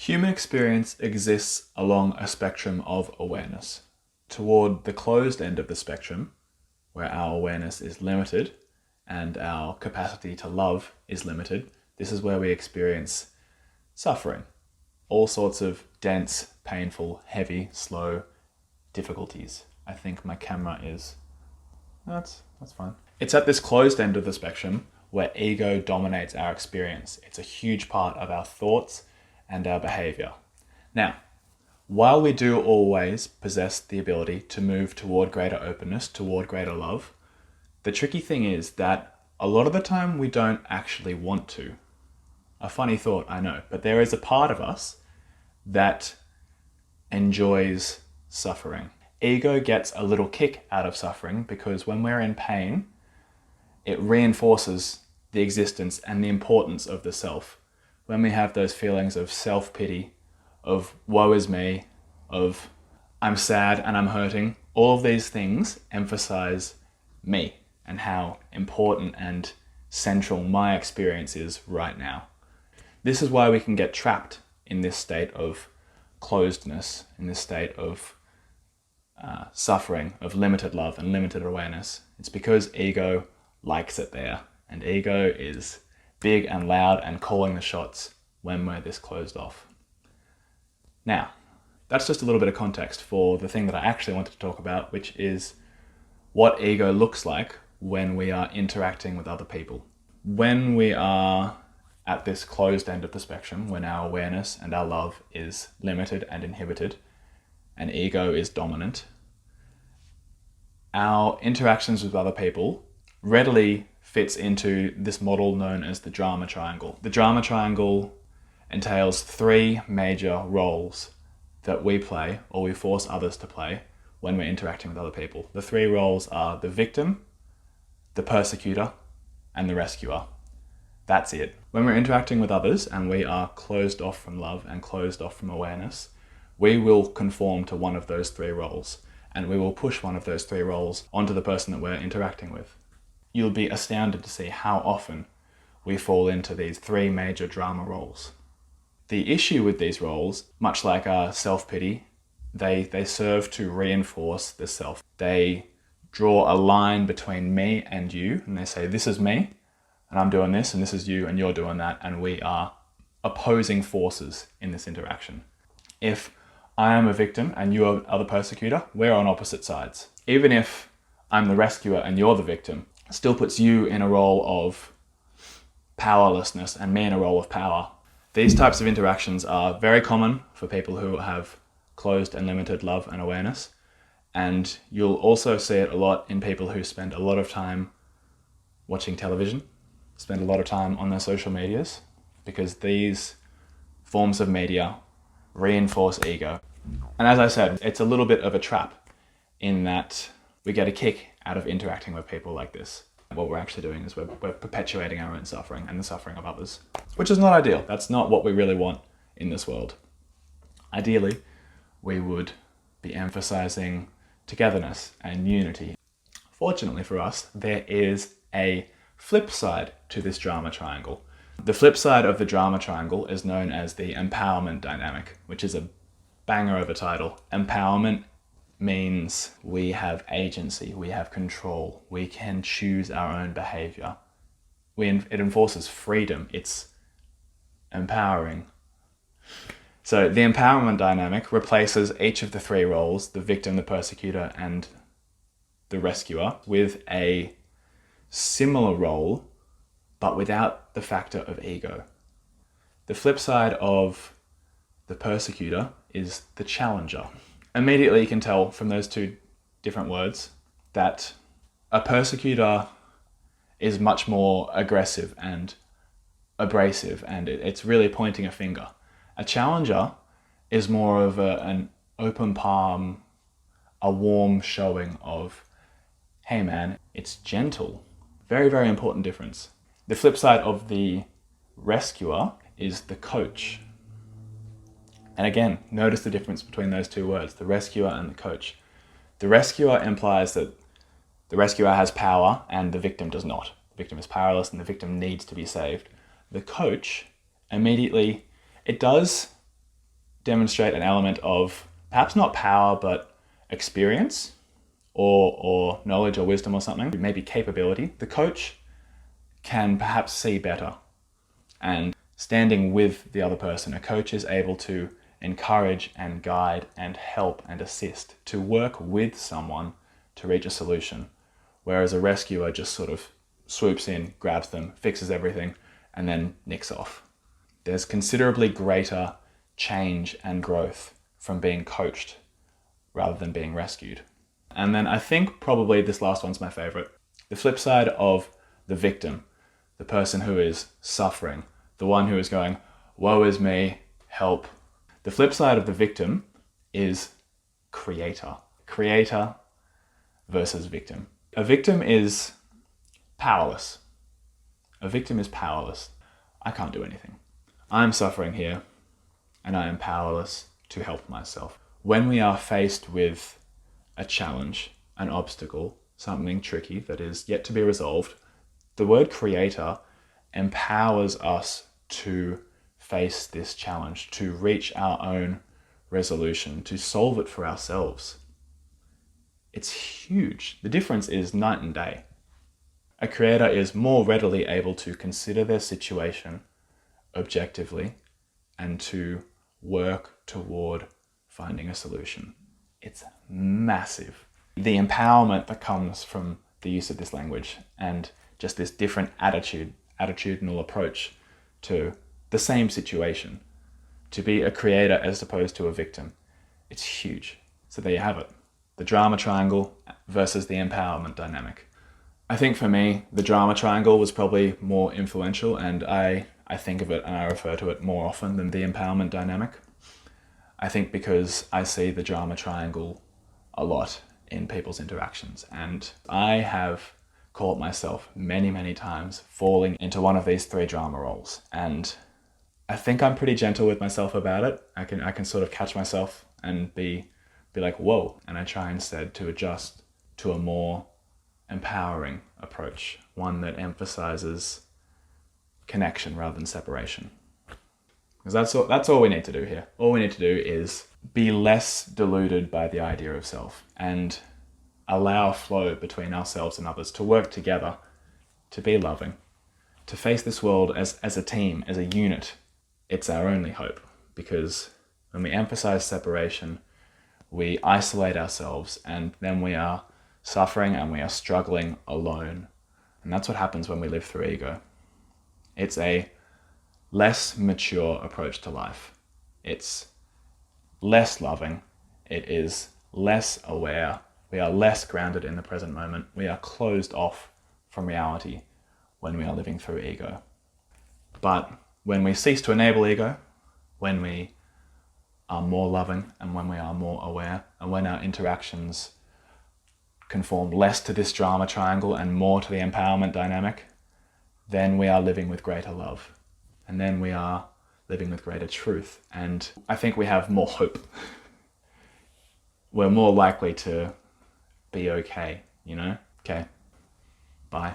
Human experience exists along a spectrum of awareness. Toward the closed end of the spectrum, where our awareness is limited and our capacity to love is limited, this is where we experience suffering. All sorts of dense, painful, heavy, slow difficulties. I think my camera is... That's fine. It's at this closed end of the spectrum where ego dominates our experience. It's a huge part of our thoughts and our behaviour. Now, while we do always possess the ability to move toward greater openness, toward greater love, the tricky thing is that a lot of the time we don't actually want to. A funny thought, I know, but there is a part of us that enjoys suffering. Ego gets a little kick out of suffering because when we're in pain, it reinforces the existence and the importance of the self. When we have those feelings of self-pity, of woe is me, of I'm sad and I'm hurting, all of these things emphasize me and how important and central my experience is right now. This is why we can get trapped in this state of closedness, in this state of suffering, of limited love and limited awareness. It's because ego likes it there, and ego is big and loud and calling the shots when we're this closed off. Now, that's just a little bit of context for the thing that I actually wanted to talk about, which is what ego looks like when we are interacting with other people. When we are at this closed end of the spectrum, when our awareness and our love is limited and inhibited, and ego is dominant, our interactions with other people readily fits into this model known as the drama triangle. The drama triangle entails three major roles that we play, or we force others to play, when we're interacting with other people. The three roles are the victim, the persecutor, and the rescuer. That's it. When we're interacting with others and we are closed off from love and closed off from awareness, we will conform to one of those three roles, and we will push one of those three roles onto the person that we're interacting with. You'll be astounded to see how often we fall into these three major drama roles. The issue with these roles, much like our self-pity, they serve to reinforce the self. They draw a line between me and you, and they say, this is me, and I'm doing this, and this is you, and you're doing that, and we are opposing forces in this interaction. If I am a victim and you are the persecutor, we're on opposite sides. Even if I'm the rescuer and you're the victim, it still puts you in a role of powerlessness and me in a role of power. These types of interactions are very common for people who have closed and limited love and awareness, and you'll also see it a lot in people who spend a lot of time watching television, spend a lot of time on their social medias, because these forms of media reinforce ego. And as I said, it's a little bit of a trap in that we get a kick out of interacting with people like this. What we're actually doing is we're perpetuating our own suffering and the suffering of others, which is not ideal. That's not what we really want in this world. Ideally, we would be emphasizing togetherness and unity. Fortunately for us, there is a flip side to this drama triangle. The flip side of the drama triangle is known as the empowerment dynamic, which is a banger of a title. Empowerment means we have agency, we have control, we can choose our own behavior. It enforces freedom, it's empowering. So the empowerment dynamic replaces each of the three roles, the victim, the persecutor, and the rescuer, with a similar role, but without the factor of ego. The flip side of the persecutor is the challenger. Immediately you can tell from those two different words that a persecutor is much more aggressive and abrasive, and it's really pointing a finger. A challenger is more of an open palm, a warm showing of, hey man, it's gentle. Very, very important difference. The flip side of the rescuer is the coach. And again, notice the difference between those two words, the rescuer and the coach. The rescuer implies that the rescuer has power and the victim does not. The victim is powerless and the victim needs to be saved. The coach, immediately, it does demonstrate an element of perhaps not power, but experience or knowledge or wisdom or something, maybe capability, the coach can perhaps see better. And standing with the other person, a coach is able to encourage and guide and help and assist, to work with someone to reach a solution. Whereas a rescuer just sort of swoops in, grabs them, fixes everything, and then nicks off. There's considerably greater change and growth from being coached rather than being rescued. And then I think probably this last one's my favorite. The flip side of the victim, the person who is suffering, the one who is going, woe is me, help. The flip side of the victim is creator. Creator versus victim. A victim is powerless. A victim is powerless. I can't do anything. I'm suffering here and I am powerless to help myself. When we are faced with a challenge, an obstacle, something tricky that is yet to be resolved, the word creator empowers us to face this challenge, to reach our own resolution, to solve it for ourselves. It's huge. The difference is night and day. A creator is more readily able to consider their situation objectively and to work toward finding a solution. It's massive. The empowerment that comes from the use of this language and just this different attitudinal approach to the same situation, to be a creator as opposed to a victim, it's huge. So there you have it. The drama triangle versus the empowerment dynamic. I think for me, the drama triangle was probably more influential, and I think of it and I refer to it more often than the empowerment dynamic. I think because I see the drama triangle a lot in people's interactions, and I have caught myself many, many times falling into one of these three drama roles, and I think I'm pretty gentle with myself about it. I can sort of catch myself and be like, whoa, and I try instead to adjust to a more empowering approach, one that emphasizes connection rather than separation. Because that's all we need to do here. All we need to do is be less deluded by the idea of self and allow a flow between ourselves and others to work together, to be loving, to face this world as a team, as a unit. It's our only hope, because when we emphasize separation, we isolate ourselves and then we are suffering and we are struggling alone. And that's what happens when we live through ego. It's a less mature approach to life. It's less loving. It is less aware. We are less grounded in the present moment. We are closed off from reality when we are living through ego. But when we cease to enable ego, when we are more loving and when we are more aware, and when our interactions conform less to this drama triangle and more to the empowerment dynamic, then we are living with greater love. And then we are living with greater truth. And I think we have more hope. We're more likely to be okay, you know? Okay, bye.